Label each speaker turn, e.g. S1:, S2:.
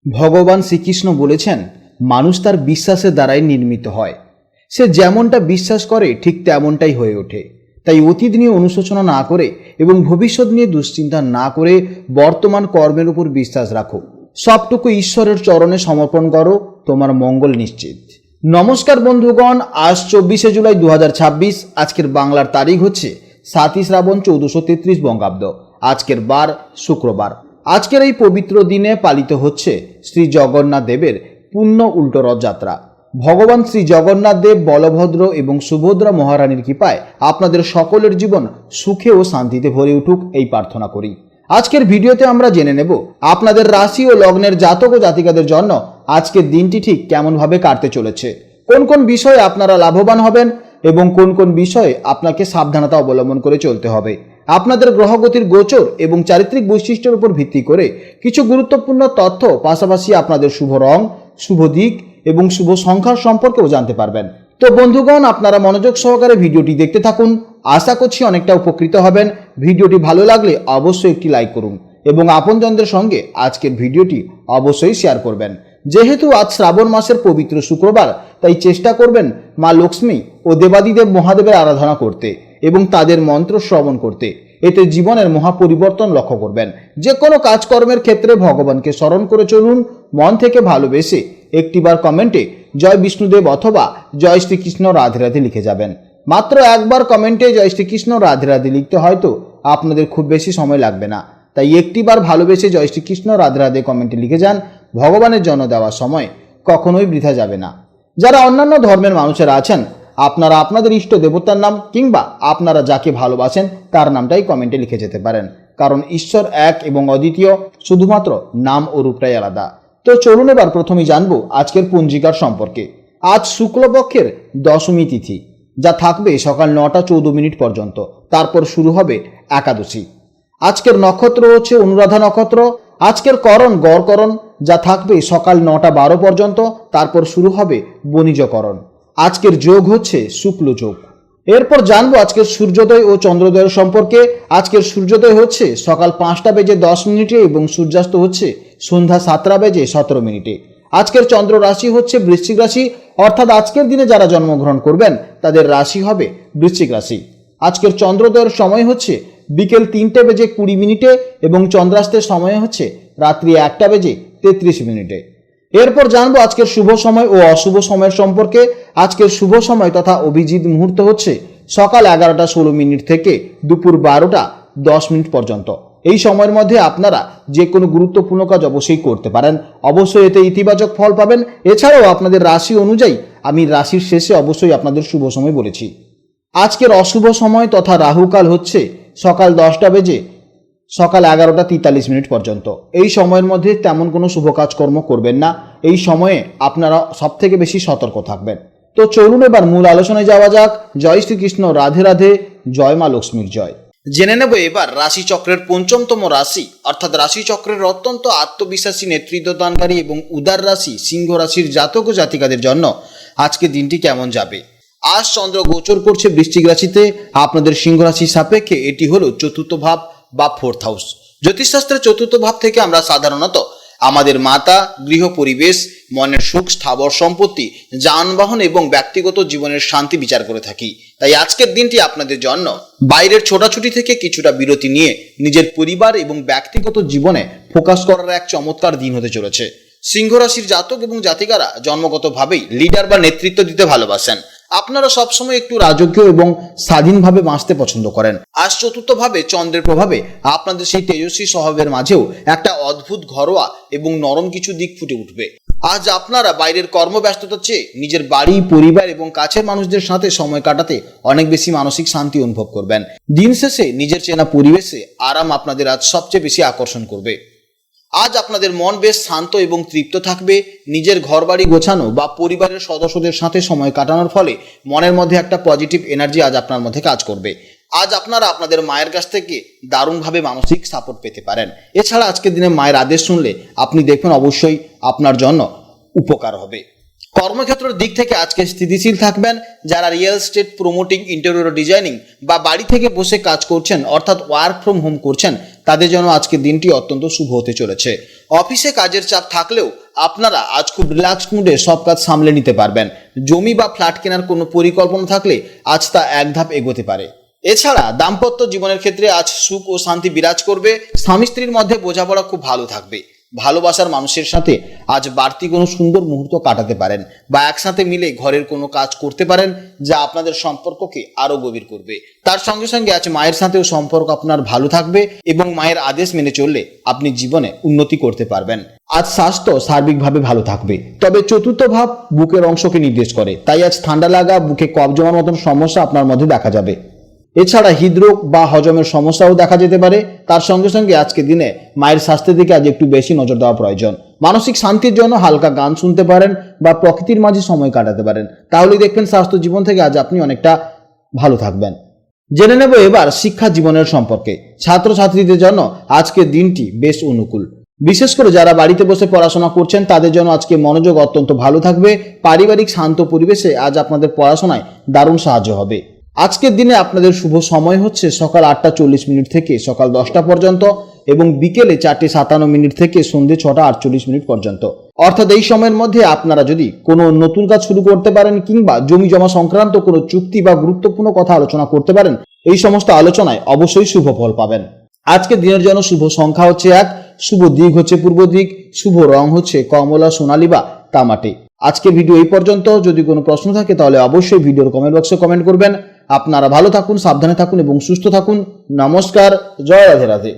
S1: ভগবান শ্রীকৃষ্ণ বলেছেন, মানুষ তার বিশ্বাসের দ্বারাই নির্মিত হয়। সে যেমনটা বিশ্বাস করে ঠিক তেমনটাই হয়ে ওঠে। তাই অতীত নিয়ে অনুশোচনা না করে এবং ভবিষ্যৎ নিয়ে দুশ্চিন্তা না করে বর্তমান কর্মের উপর বিশ্বাস রাখো। সবটুকু ঈশ্বরের চরণে সমর্পণ করো, তোমার মঙ্গল নিশ্চিত। নমস্কার বন্ধুগণ, আজ 24শে জুলাই 2026। আজকের বাংলার তারিখ হচ্ছে 7ই শ্রাবণ 1433 বঙ্গাব্দ। আজকের বার শুক্রবার। আজকের এই পবিত্র দিনে পালিত হচ্ছে শ্রী জগন্নাথ দেবের পূর্ণ উল্টো রথযাত্রা। ভগবান শ্রী জগন্নাথ দেব, বলভদ্র এবং সুভদ্রা মহারানীর কৃপায় আপনাদের সকলের জীবন সুখে ও শান্তিতে ভরে উঠুক, এই প্রার্থনা করি। আজকের ভিডিওতে আমরা জেনে নেব আপনাদের রাশি ও লগ্নের জাতক ও জাতিকাদের জন্য আজকের দিনটি ঠিক কেমনভাবে কাটতে চলেছে, কোন কোন বিষয়ে আপনারা লাভবান হবেন এবং কোন কোন বিষয়ে আপনাকে সাবধানতা অবলম্বন করে চলতে হবে। আপনাদের গ্রহগতির গোচর এবং চারিত্রিক বৈশিষ্ট্যের উপর ভিত্তি করে কিছু গুরুত্বপূর্ণ তথ্য, পাশাপাশি আপনাদের শুভ রং, শুভ দিক এবং শুভ সংখ্যার সম্পর্কেও জানতে পারবেন। তো বন্ধুগণ, আপনারা মনোযোগ সহকারে ভিডিওটি দেখতে থাকুন। আশা করছি অনেকটা উপকৃত হবেন। ভিডিওটি ভালো লাগলে অবশ্যই একটি লাইক করুন এবং আপনজনদের সঙ্গে আজকের ভিডিওটি অবশ্যই শেয়ার করবেন। যেহেতু আজ শ্রাবণ মাসের পবিত্র শুক্রবার, তাই চেষ্টা করবেন মা লক্ষ্মী ও দেবাদিদেব মহাদেবের আরাধনা করতে এবং তাদের মন্ত্র শ্রবণ করতে। এতে জীবনের মহাপরিবর্তন লক্ষ্য করবেন। যে কোনো কাজকর্মের ক্ষেত্রে ভগবানকে স্মরণ করে চলুন। মন থেকে ভালোবেসে একটিবার কমেন্টে জয় বিষ্ণুদেব অথবা জয় শ্রীকৃষ্ণ রাধে রাধে লিখে যাবেন। মাত্র একবার কমেন্টে জয় শ্রীকৃষ্ণ রাধে রাধে লিখতে হয়তো আপনাদের খুব বেশি সময় লাগবে না, তাই একটিবার ভালোবেসে জয় শ্রীকৃষ্ণ রাধে রাধে কমেন্টে লিখে যান। ভগবানের জন্য দেওয়া সময় কখনোই বৃথা যাবে না। যারা অন্যান্য ধর্মের মানুষেরা আছেন, আপনারা আপনাদের ইষ্ট দেবতার নাম কিংবা আপনারা যাকে ভালোবাসেন তার নামটাই কমেন্টে লিখে যেতে পারেন, কারণ ঈশ্বর এক এবং অদ্বিতীয়, শুধুমাত্র নাম ও রূপটাই আলাদা। তো চলুন এবার প্রথমেই জানবো আজকের পঞ্জিকার সম্পর্কে। আজ শুক্লপক্ষের দশমী তিথি, যা থাকবে সকাল 9টা 14 মিনিট পর্যন্ত। তারপর শুরু হবে একাদশী। আজকের নক্ষত্র হচ্ছে অনুরাধা নক্ষত্র। আজকের করণ গড়করণ, যা থাকবে সকাল 9টা 12 পর্যন্ত। তারপর শুরু হবে বণিজকরণ। আজকের যোগ হচ্ছে শুক্ল যোগ। এরপর জানবো আজকের সূর্যোদয় ও চন্দ্রোদয়ের সম্পর্কে। আজকের সূর্যোদয় হচ্ছে সকাল 5টা বেজে 10 মিনিটে এবং সূর্যাস্ত হচ্ছে সন্ধ্যা 7টা বেজে 17 মিনিটে। আজকের চন্দ্র রাশি হচ্ছে বৃশ্চিক রাশি, অর্থাৎ আজকের দিনে যারা জন্মগ্রহণ করবেন তাদের রাশি হবে বৃশ্চিক রাশি। আজকের চন্দ্রোদয়ের সময় হচ্ছে বিকেল 3টে বেজে 20 মিনিটে এবং চন্দ্রাস্তের সময় হচ্ছে রাত্রি 1টা বেজে 33 মিনিটে। এরপর জানবো আজকের শুভ সময় ও অশুভ সময়ের সম্পর্কে। আজকের শুভ সময় তথা অভিজিৎ মুহূর্ত হচ্ছে সকাল 11টা 16 মিনিট থেকে দুপুর 12টা 10 মিনিট পর্যন্ত। এই সময়ের মধ্যে আপনারা যে কোনো গুরুত্বপূর্ণ কাজ অবশ্যই করতে পারেন, অবশ্যই এতে ইতিবাচক ফল পাবেন। এছাড়াও আপনাদের রাশি অনুযায়ী আমি রাশির শেষে অবশ্যই আপনাদের শুভ সময় বলেছি। আজকের অশুভ সময় তথা রাহুকাল হচ্ছে সকাল 10টা বেজে সকাল 11টা 43 মিনিট পর্যন্ত। এই সময়ের মধ্যে তেমন কোনো শুভ কাজকর্ম করবেন না। এই সময়ে আপনারা সব থেকে বেশি সতর্ক থাকবেন। তো চলুন এবার মূল আলোচনায় যাওয়া যাক। জয় শ্রীকৃষ্ণ রাধে রাধে, জয় মা লক্ষ্মীর জয়। জেনে নেব এবার রাশিচক্রের 5মতম রাশি, অর্থাৎ রাশিচক্রের অত্যন্ত আত্মবিশ্বাসী, নেতৃত্বদানকারী এবং উদার রাশি সিংহ রাশির জাতক ও জাতিকাদের জন্য আজকে দিনটি কেমন যাবে। আজ চন্দ্র গোচর করছে বৃশ্চিক রাশিতে। আপনাদের সিংহ রাশির সাপেক্ষে এটি হলো চতুর্থ ভাব বা 4th হাউস। জ্যোতিষশাস্ত্রের চতুর্থ ভাব থেকে আমরা সাধারণত আমাদের মাতা, গৃহ পরিবেশ, মনের সুখ, স্থাবর সম্পত্তি, যানবাহন এবং ব্যক্তিগত জীবনের শান্তি বিচার করে থাকি। তাই আজকের দিনটি আপনাদের জন্য বাইরের ছোটাছুটি থেকে কিছুটা বিরতি নিয়ে নিজের পরিবার এবং ব্যক্তিগত জীবনে ফোকাস করার এক চমৎকার দিন হতে চলেছে। সিংহ রাশির জাতক এবং জাতিকারা জন্মগতভাবেই লিডার বা নেতৃত্ব দিতে ভালোবাসেন। আপনারা সবসময় একটু রাজকীয় এবং স্বাধীনভাবে বাঁচতে পছন্দ করেন। আজ চতুর্থভাবে চন্দ্রের প্রভাবে আপনাদের সেই তেজস্বী স্বভাবের মাঝেও একটা অদ্ভুত ঘরোয়া এবং নরম কিছু দিক ফুটে উঠবে। আজ আপনারা বাইরের কর্মব্যস্ততার চেয়ে নিজের বাড়ি, পরিবার এবং কাছের মানুষদের সাথে সময় কাটাতে অনেক বেশি মানসিক শান্তি অনুভব করবেন। দিন শেষে নিজের চেনা পরিবেশে আরাম আপনাদের আজ সবচেয়ে বেশি আকর্ষণ করবে। আজ আপনাদের মন বেশ শান্ত এবং তৃপ্ত থাকবে। নিজের ঘরবাড়ি গোছানো বা পরিবারের সদস্যদের সাথে সময় কাটানোর ফলে মনের মধ্যে একটা পজিটিভ এনার্জি আজ আপনার মধ্যে কাজ করবে। আজ আপনারা আপনাদের মায়ের কাছ থেকে দারুণভাবে মানসিক সাপোর্ট পেতে পারেন। এছাড়া আজকের দিনে মায়ের আদেশ শুনলে আপনি দেখবেন অবশ্যই আপনার জন্য উপকার হবে। কর্মক্ষেত্রের দিক থেকে আজকে স্থিতিশীল থাকবেন। যারা real estate, promoting, interior designing বা বাড়ি থেকে বসে কাজ করছেন, অর্থাৎ ওয়ার্ক ফ্রম হোম করছেন, তাদের জন্য আজকের দিনটি অত্যন্ত শুভ হতে চলেছে। অফিসে কাজের চাপ থাকলেও আপনারা আজ খুব রিল্যাক্স মুডে সব কাজ সামলে নিতে পারবেন। জমি বা ফ্ল্যাট কেনার কোনো পরিকল্পনা থাকলে আজ তা এক ধাপ এগোতে পারে। এছাড়া দাম্পত্য জীবনের ক্ষেত্রে আজ সুখ ও শান্তি বিরাজ করবে। স্বামী স্ত্রীর মধ্যে বোঝাপড়া খুব ভালো থাকবে। ভালোবাসার মানুষের সাথে আজ বাড়তি কোনো সুন্দর মুহূর্ত কাটাতে পারেন বা একসাথে মিলে ঘরের কোনো কাজ করতে পারেন, যা আপনাদের সম্পর্ককে আরো গভীর করবে। তার সঙ্গে সঙ্গে আজ মায়ের সাথেও সম্পর্ক আপনার ভালো থাকবে এবং মায়ের আদেশ মেনে চললে আপনি জীবনে উন্নতি করতে পারবেন। আজ স্বাস্থ্য সার্বিকভাবে ভালো থাকবে, তবে চতুর্থ ভাব বুকের অংশকে নির্দেশ করে, তাই আজ ঠান্ডা লাগা, বুকে কফ জমার মতন সমস্যা আপনার মধ্যে দেখা যাবে। এছাড়া হৃদরোগ বা হজমের সমস্যাও দেখা যেতে পারে। তার সঙ্গে সঙ্গে আজকের দিনে মায়ের স্বাস্থ্যের দিকে আজ একটু বেশি নজর দেওয়া প্রয়োজন। মানসিক শান্তির জন্য হালকা গান শুনতে পারেন বা প্রকৃতির মাঝে সময় কাটাতে পারেন, তাহলেই দেখবেন স্বাস্থ্য জীবন থেকে আজ আপনি অনেকটা ভালো থাকবেন। জেনে নেব এবার শিক্ষা জীবনের সম্পর্কে। ছাত্রছাত্রীদের জন্য আজকের দিনটি বেশ অনুকূল। বিশেষ করে যারা বাড়িতে বসে পড়াশোনা করছেন তাদের জন্য আজকে মনোযোগ অত্যন্ত ভালো থাকবে। পারিবারিক শান্ত পরিবেশে আজ আপনাদের পড়াশোনায় দারুণ সাহায্য হবে। আজকের দিনে আপনাদের শুভ সময় হচ্ছে সকাল 8:40 থেকে সকাল 10টা পর্যন্ত এবং বিকেলে 4:57 থেকে সন্ধ্যে 6:48 পর্যন্ত। অর্থাৎ এই সময়ের মধ্যে আপনারা যদি কোনো নতুন কাজ শুরু করতে পারেন কিংবা জমি জমা সংক্রান্ত কোনো চুক্তি বা গুরুত্বপূর্ণ কথা আলোচনা করতে পারেন, এই সমস্ত আলোচনায় অবশ্যই শুভ ফল পাবেন। আজকের দিনের জন্য শুভ সংখ্যা হচ্ছে 1, শুভ দিক হচ্ছে পূর্ব দিক, শুভ রং হচ্ছে কমলা, সোনালী বা তামাটে। আজকের ভিডিও এই পর্যন্ত। যদি কোনো প্রশ্ন থাকে তাহলে অবশ্যই ভিডিওর কমেন্ট বক্সে কমেন্ট করবেন। আপনারা ভালো থাকুন, সাবধানে থাকুন এবং সুস্থ থাকুন। নমস্কার, জয় রাধে রাধে।